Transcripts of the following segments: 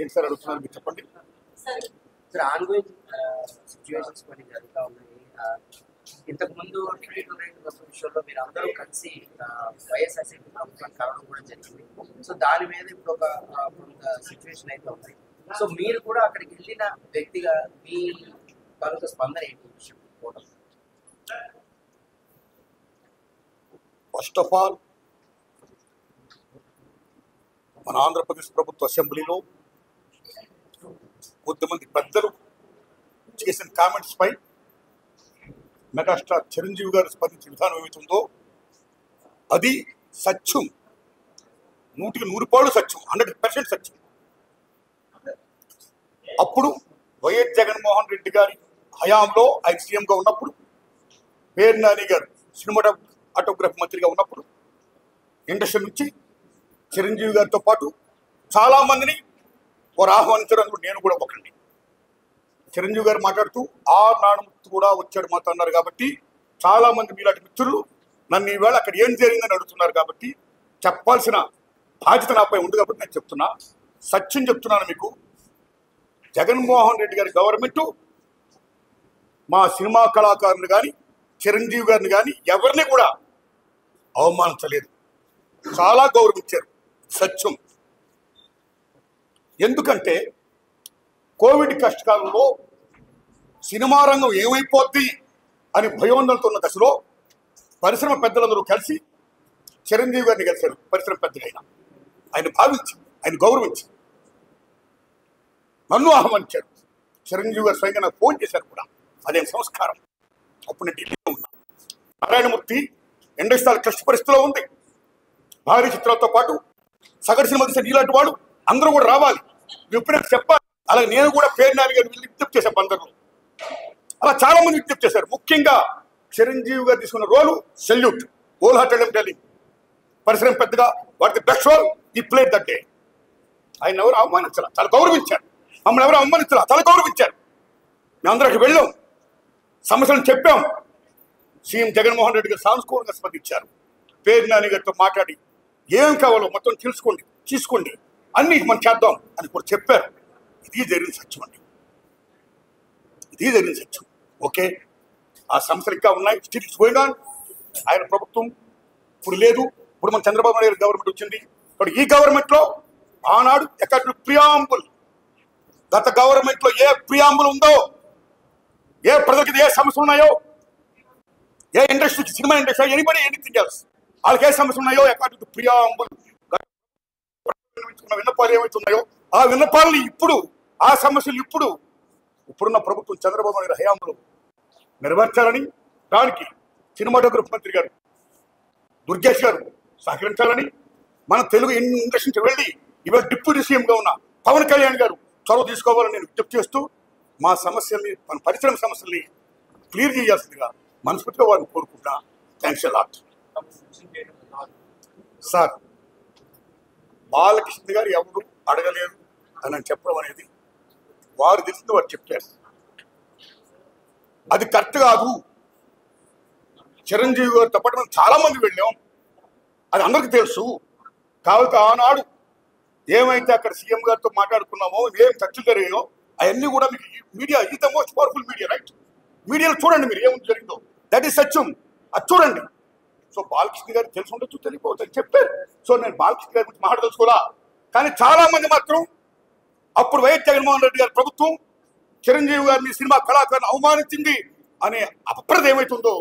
ఏంటి సార్ అడుగుతున్నారు మీరు చెప్పండి సార్. ఆన్గోయింగ్ సిచ్యువేషన్స్ కొన్ని జరుగుతూ ఉన్నాయి. ఇంతకు ముందు ట్రేడ్ రైట్ విషయంలో మీరు అందరూ కలిసి వైఎస్ఆర్సీపీ ప్రభుత్వాన్ని కలవడం కూడా జరిగింది. సో దాని మీద ఇప్పుడు ఒక సిచ్యువేషన్ అయితే ఉంది. సో మీరు కూడా అక్కడికి వెళ్ళిన వ్యక్తిగా మీ తాలూకా స్పందన ఏంటి విషయం? ఫస్ట్ ఆఫ్ ఆల్ మన ఆంధ్రప్రదేశ్ ప్రభుత్వ అసెంబ్లీలో కొంతమంది పెద్దలు చేసిన కామెంట్స్ పై మెగాస్టార్ చిరంజీవి గారు స్పందించిన విధానం ఏమవుతుందో అది సత్యం, 100% సత్యం, 100% సత్యం. అప్పుడు వైఎస్ జగన్మోహన్ రెడ్డి గారి హయాంలో ఆయన సీఎంగా ఉన్నప్పుడు, పేరు నాని గారు సినిమాటోగ్రఫీ మంత్రిగా ఉన్నప్పుడు ఇండస్ట్రీ నుంచి చిరంజీవి గారితో పాటు చాలామందిని వారు ఆహ్వానించడానికి నేను కూడా ఒకరిని. చిరంజీవి గారు మాట్లాడుతూ నానుమూర్తి కూడా వచ్చాడు మాతో అన్నారు. కాబట్టి చాలామంది మీలాంటి మిత్రులు నన్ను ఈవేళ అక్కడ ఏం జరిగిందని అడుగుతున్నారు. కాబట్టి చెప్పాల్సిన బాధ్యత నాపై ఉంది కాబట్టి నేను చెప్తున్నా, సత్యం చెప్తున్నాను మీకు. జగన్మోహన్ రెడ్డి గారి గవర్నమెంట్ మా సినిమా కళాకారులు కానీ చిరంజీవి గారిని కానీ ఎవరిని కూడా అవమానించలేదు, చాలా గౌరవించారు. సత్యం. ఎందుకంటే కోవిడ్ కష్టకాలంలో సినిమా రంగం ఏమైపోద్ది అని భయోందనతో ఉన్న దశలో పరిశ్రమ పెద్దలందరూ కలిసి చిరంజీవి గారిని కలిశారు. పరిశ్రమ పెద్దగా ఆయన భావించి, ఆయన గౌరవించి నన్ను ఆహ్వానించారు. చిరంజీవి గారు స్వయంగా నాకు ఫోన్ చేశారు కూడా. అదే సంస్కారం. అప్పుడు నేను ఢిల్లీలో ఉన్నా. నారాయణమూర్తి ఇండస్ట్రీ కష్ట పరిస్థితిలో ఉంది. భారీ చిత్రాలతో పాటు సగటు సినిమా తీసే ఇలాంటి వాడు అందరూ కూడా రావాలి, ఎప్పుడైనా చెప్పాలి. అలాగే నేను కూడా పేరు నాని గారు విజ్ఞప్తి చేశాను అందరూ. అలా చాలా మంది విజ్ఞప్తి చేశారు. ముఖ్యంగా చిరంజీవి గారు తీసుకున్న రోలు సెల్యూట్, హోల్ హార్టెడ్ టెలింగ్. పరిశ్రమ పెద్దగా వాటికి బెస్ట్ రోల్ ఈ ప్లేట్ దట్ డే. ఆయన ఎవరు అవమానించాల, చాలా గౌరవించారు. మమ్మల్ని ఎవరు అవమానించాల, చాలా గౌరవించారు. మేము అందరికి వెళ్ళాం, సమస్యలను చెప్పాం. సీఎం జగన్మోహన్ రెడ్డి గారు సానుకూలంగా స్పందించారు. పేరు నాని గారితో మాట్లాడి ఏం కావాలో మొత్తం తీసుకోండి అన్ని మనం చేద్దాం అని కూడా చెప్పారు. ఇది జరిగిన సత్యం అండి, ఇది జరిగిన సత్యం. ఓకే, ఆ సమస్యలు ఇంకా ఉన్నాయి. Still it's going on. ఆయన ప్రభుత్వం ఇప్పుడు లేదు. ఇప్పుడు మన చంద్రబాబు నాయుడు గవర్నమెంట్ వచ్చింది. ఇప్పుడు ఈ గవర్నమెంట్లో ఆనాడు ఎక్కడ ప్రియాంబుల్, గత గవర్నమెంట్లో ఏ ప్రియాంబుల్ ఉందో, ఏ ప్రజలకి ఏ సమస్యలు ఉన్నాయో, ఏ ఇండస్ట్రీకి, cinema industry, anybody anything else, వాళ్ళకి ఏ సమస్యలు ఉన్నాయో అకార్డింగ్ టు ప్రియాంబుల్ విన్నపాలు ఏమవుతున్నాయో ఆ విన్నపాలని ఇప్పుడు, ఆ సమస్యలు ఇప్పుడున్న ప్రభుత్వం చంద్రబాబు నాయుడు హయాంలో నెరవేర్చాలని, దానికి సినిమాటోగ్రఫీ మంత్రి గారు దుర్గేష్ గారు సహకరించాలని, మన తెలుగు ఇండస్ట్రీ నుంచి వెళ్ళి ఇవాళ డిప్యూటీ సీఎంగా ఉన్న పవన్ కళ్యాణ్ గారు చొరవ తీసుకోవాలని నేను విజ్ఞప్తి చేస్తూ, మా సమస్యల్ని, మన పరిశ్రమ సమస్యల్ని క్లియర్ చేయాల్సిందిగా మనస్ఫూర్తిగా వారిని కోరుకుంటున్నా. Thanks a lot. Sir, Balakrishna గారు ఎవరు అడగలేరు అని చెప్పడం అనేది వారు తెలిసింది వారు చెప్పారు. అది కరెక్ట్ కాదు. చిరంజీవి గారితో పాటు మనం చాలా మంది వెళ్ళాం, అది అందరికీ తెలుసు. కాబట్టి ఆనాడు ఏమైతే అక్కడ సీఎం గారితో మాట్లాడుకున్నామో, ఏం చర్చలు జరిగాయో అవన్నీ కూడా మీకు media is the most powerful media, right? మీడియాలో చూడండి మీరు ఏముంది జరిగిందో, దట్ ఈస్ సత్యం. అది చూడండి. సో బాలకృష్ణ గారికి తెలిసి ఉండొచ్చు, తెలియకపోవచ్చు అని చెప్పారు. సో నేను బాలకృష్ణ గారి గురించి మాట్లాడదలుచుకోవాలా. కానీ చాలా మంది మాత్రం అప్పుడు వైఎస్ జగన్మోహన్ రెడ్డి గారి ప్రభుత్వం చిరంజీవి గారిని, సినిమా కళాకారుని అవమానించింది అనే అపప్రద ఏమైతుందో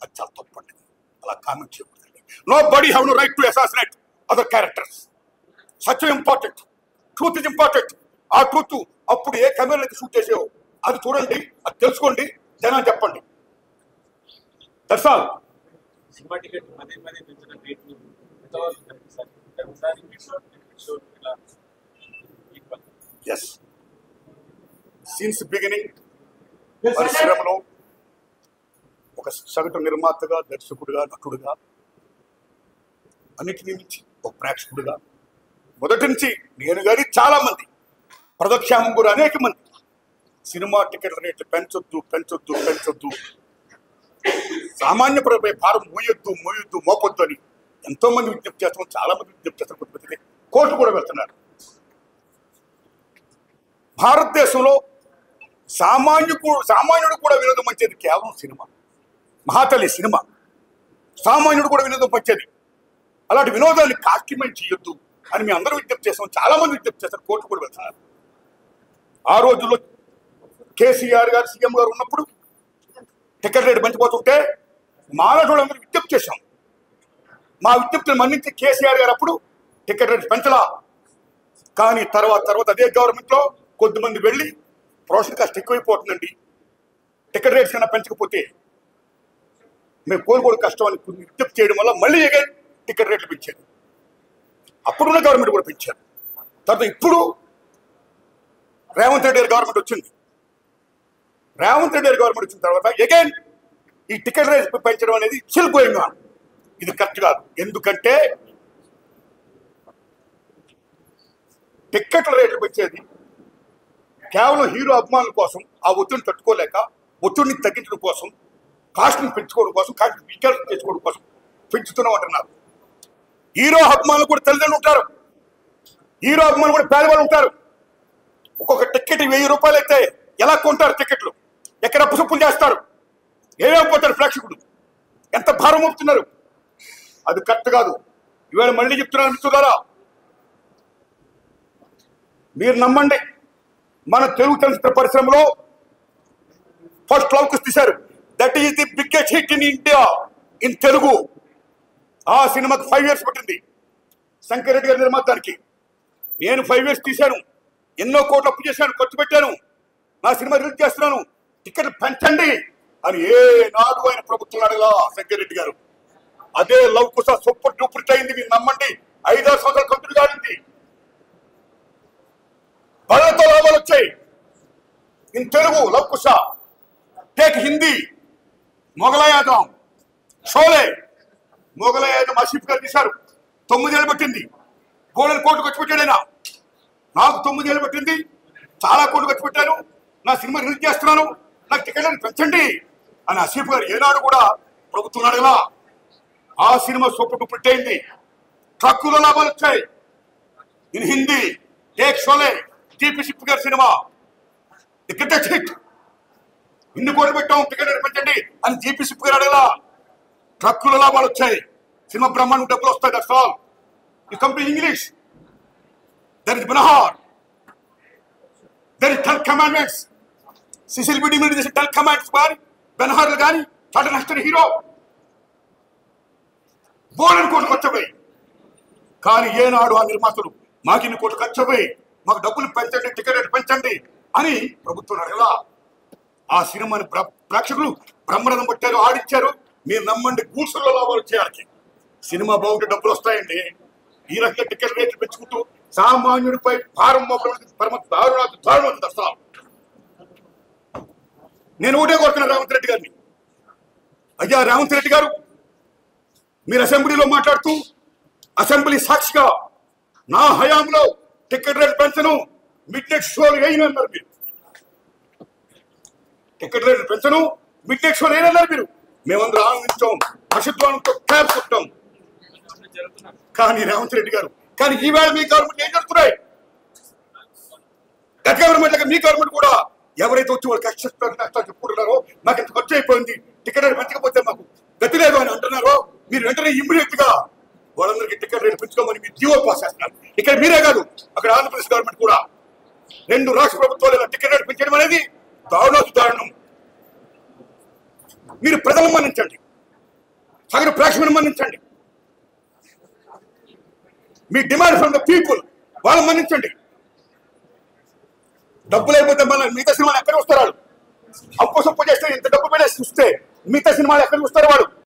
అది చాలా తప్పండి. అలా కామెంట్ చేయకూడదండి. Nobody have no right to assassinate other characters. సత్యం ఇంపార్టెంట్, ట్రూత్ ఇస్ ఇంపార్టెంట్. ఆ ట్రూత్ అప్పుడు ఏ కెమెరాలు అయితే షూట్ చేసావో అది చూడండి, అది తెలుసుకోండి, జనాలు చెప్పండి. That's all. సినిమా టికెట్ పదే పెంచడం రేట్లు ఎస్, సిన్స్ బిగినింగ్ పరిశ్రమలో ఒక సగటు నిర్మాతగా, దర్శకుడిగా, నటుడుగా, అన్నిటినీ మించి ఒక ప్రేక్షకుడిగా మొదటి నుంచి నేను కానీ చాలా మంది, ప్రదక్షామం కూడా అనేక మంది సినిమా టికెట్ల రేట్లు పెంచొద్దు, సామాన్య భారం మోయొద్దు మోపొద్దు అని ఎంతో మంది విజ్ఞప్తి చేస్తాం. చాలా మంది విజ్ఞప్తి చేస్తారు. కోర్టు కూడా వెళ్తున్నారు. భారతదేశంలో సామాన్యుడు కూడా వినోదం వచ్చేది కేవలం సినిమా. మహాతల్లి సినిమా సామాన్యుడు కూడా వినోదం వచ్చేది. అలాంటి వినోదాన్ని కాస్ట్యూమైజ్ చేయొద్దు అని మేము అందరూ విజ్ఞప్తి చేస్తాం. చాలా మంది విజ్ఞప్తి చేస్తారు, కోర్టు కూడా వెళ్తున్నారు. ఆ రోజుల్లో కేసీఆర్ గారు సీఎం గారు ఉన్నప్పుడు టికెట్ రేటు పెంచిపోతుంటే మాలాటోళ్ళందరూ విజ్ఞప్తి చేశాం. మా విజ్ఞప్తిని మన్నించి కేసీఆర్ గారు అప్పుడు టికెట్ రేటు పెంచలా. కానీ తర్వాత అదే గవర్నమెంట్లో కొద్దిమంది వెళ్ళి ప్రొడక్షన్ కాస్ట్ ఎక్కువైపోతుందండి, టికెట్ రేట్స్ కన్నా పెంచకపోతే మేము కోలుకోవడం కష్టం అని విజ్ఞప్తి చేయడం వల్ల మళ్ళీ అగైన్ టికెట్ రేట్లు పెంచారు. అప్పుడున్న గవర్నమెంట్ కూడా పెంచారు. తర్వాత ఇప్పుడు రేవంత్ రెడ్డి గారి గవర్నమెంట్ వచ్చింది. రేవంత్ రెడ్డి గారి గవర్నమెంట్ వచ్చిన తర్వాత అగైన్ ఈ టికెట్ రేట్ పెంచడం అనేది స్టిల్ గోయింగ్ ఆన్. ఇది కరెక్ట్ కాదు. ఎందుకంటే టిక్కెట్ల రేట్లు పెంచేది కేవలం హీరో అభిమానుల కోసం, ఆ ఒత్తిడిని తట్టుకోలేక ఒత్తిడిని తగ్గించడం కోసం, కాస్ట్ని పెంచుకోవడం కోసం, కాస్ట్ విచారణ చేసుకోవడం కోసం పెంచుతున్నాం అంటున్నారు. హీరో అభిమానులు కూడా తల్లిదండ్రులు ఉంటారు, హీరో అభిమానులు కూడా పేదవాళ్ళు ఉంటారు. ఒక్కొక్క టికెట్ 1000 రూపాయలు అయితే ఎలా కొంటారు టికెట్లు? ఎక్కడ అప్పుసప్పులు చేస్తారు? ఏమైపోతారు ప్రేక్షకుడు? ఎంత భారం మోపుతున్నారు? అది కరెక్ట్ కాదు. ఈవేళ మళ్ళీ చెప్తున్నాను మిత్రులారా, మీరు నమ్మండి, మన తెలుగు చలనచిత్ర పరిశ్రమలో ఫస్ట్ లవ్ కుస్ తీశారు. That is the biggest hit in India in Telugu. ఆ సినిమాకి 5 years పట్టింది శంకర్ రెడ్డి గారి నిర్మాతానికి. నేను 5 years తీశాను, ఎన్నో కోట్లు అప్పు చేశాను, ఖర్చు పెట్టాను, నా సినిమా రిలీజ్ చేస్తున్నాను, టికెట్లు పెంచండి అని ఏనాడు ఆయన ప్రభుత్వం అడగలా శంకర్ రెడ్డి గారు. అదే లవ్ కుస సూపర్ డూపర్ హిట్ అయింది. మీరు నమ్మండి, 5-6 సంవత్సరాలు కంటిన్యూ కాలింది. బలతో లాభాలు వచ్చాయి ఇన్ తెలుగు. లవ్ కుశ, టేక్ హిందీ, మొగలాయాదం, షోలే. మొగలాయాదం ఆసిఫ్ గారు తీశారు, 9 ఏళ్ళు పట్టింది. గోల్డెన్ కోర్టు ఖర్చు పెట్టాడు ఆయన. నాకు 9 ఏళ్ళు పట్టింది, చాలా కోట్లు ఖర్చు పెట్టాను, నా సినిమా రిలీజ్ చేస్తున్నాను, నాకు టికెట్లను పెంచండి అని ఆసిఫ్ గారు ఏనాడు కూడా ప్రభుత్వం అడగలా. ఆ సినిమా సూపర్ డూపర్ హిట్ అయింది, ట్రక్కులో లాభాలు వచ్చాయి. ఇన్ హిందీ టేక్ షోలే, టీపీ సిప్ గారి సినిమా టికెట్ హిట్. ఇన్ని కోట్లు పెట్టాం, టికెట్ పెంచండి అని జీపీ సిప్ గారు అడగలా. ట్రక్కుల లాభాలు వచ్చాయి, సినిమా బ్రహ్మాండం డబ్బులు వస్తాయి. That's all. You come to English, there is Ben Hur, there is 10 commandments. Cecil B DeMille చేసే 10 commandments కానీ బెనహార్లు కానీ టాటా నెక్స్ట్ హీరో బోర్డెన్ కోట్లు ఖర్చుపోయి. కానీ ఏనాడు ఆ నిర్మాతలు మాకు ఇన్ని కోట్లు ఖర్చుపోయి, మాకు డబ్బులు పెంచండి, టికెట్ రేట్ పెంచండి అని ప్రభుత్వం అడగలా. ఆ సినిమాని ప్రేక్షకులు బ్రహ్మరథం పట్టారు, ఆడిచ్చారు. మీరు నమ్మండి, గూడ్సుల్లో లాభాలు చేయాలి. సినిమా బాగుంటే డబ్బులు వస్తాయండి. ఈ రకంగా టికెట్ రేట్లు పెంచుకుంటూ సామాన్యుడిపై భారం మోపడం పరమ దారుణాలు దర్శనం. నేను ఒకటే కోరుతున్నాను రేవంత్ రెడ్డి గారిని, అయ్యా రేవంత్ రెడ్డి గారు, మీరు అసెంబ్లీలో మాట్లాడుతూ అసెంబ్లీ సాక్షిగా నా హయాంలో టికెట్ రేట్ పెంచను, మిడ్ నైట్ షోలు వేయనన్నారు మీరు. టికెట్ రేట్లు పెంచను, మిడ్ నైట్ షోలు వేయనన్నారు మీరు. మేమందరూ ఆనందించాం, హర్షధ్వానంతో క్లాప్ కొట్టాం. కానీ రేవంత్ రెడ్డి గారు, కానీ ఈవేళ మీ గవర్నమెంట్ ఏం జరుగుతున్నాయి? గత గవర్నమెంట్ మీ గవర్నమెంట్ కూడా ఎవరైతే వచ్చి వాళ్ళు కష్టాలు చెప్పుకుంటున్నారో, మాకు ఇంత ఖర్చు అయిపోయింది, టికెట్ రేట్ పెంచకపోతే మాకు గతి లేదు అని అంటున్నారో, మీరు వెంటనే ఇమ్మీడియట్ గా వాళ్ళందరికీ టికెట్ రేట్ పెంచుకోమని మీరు జీవో పాస్ చేస్తున్నారు. ఇక్కడ మీరే కాదు, అక్కడ ఆంధ్రప్రదేశ్ గవర్నమెంట్ కూడా 2 రాష్ట్ర ప్రభుత్వాలు ఇలా టికెట్ రేట్ పెంచడం అనేది దారుణం. మీరు ప్రజలను మన్నించండి, సగటు ప్రేక్షకులను మన్నించండి. మీ డిమాండ్ ఫ్రమ్ ద పీపుల్, వాళ్ళని మన్నించండి. డబ్బులు అయిపోతే మళ్ళీ మిగతా సినిమాలు ఎక్కడ చూస్తారు? వాళ్ళు అప్పు సప్పు చేస్తే ఇంత డబ్బు పెట్టేసి చూస్తే మిగతా సినిమాలు ఎక్కడ చూస్తారు? వాళ్ళు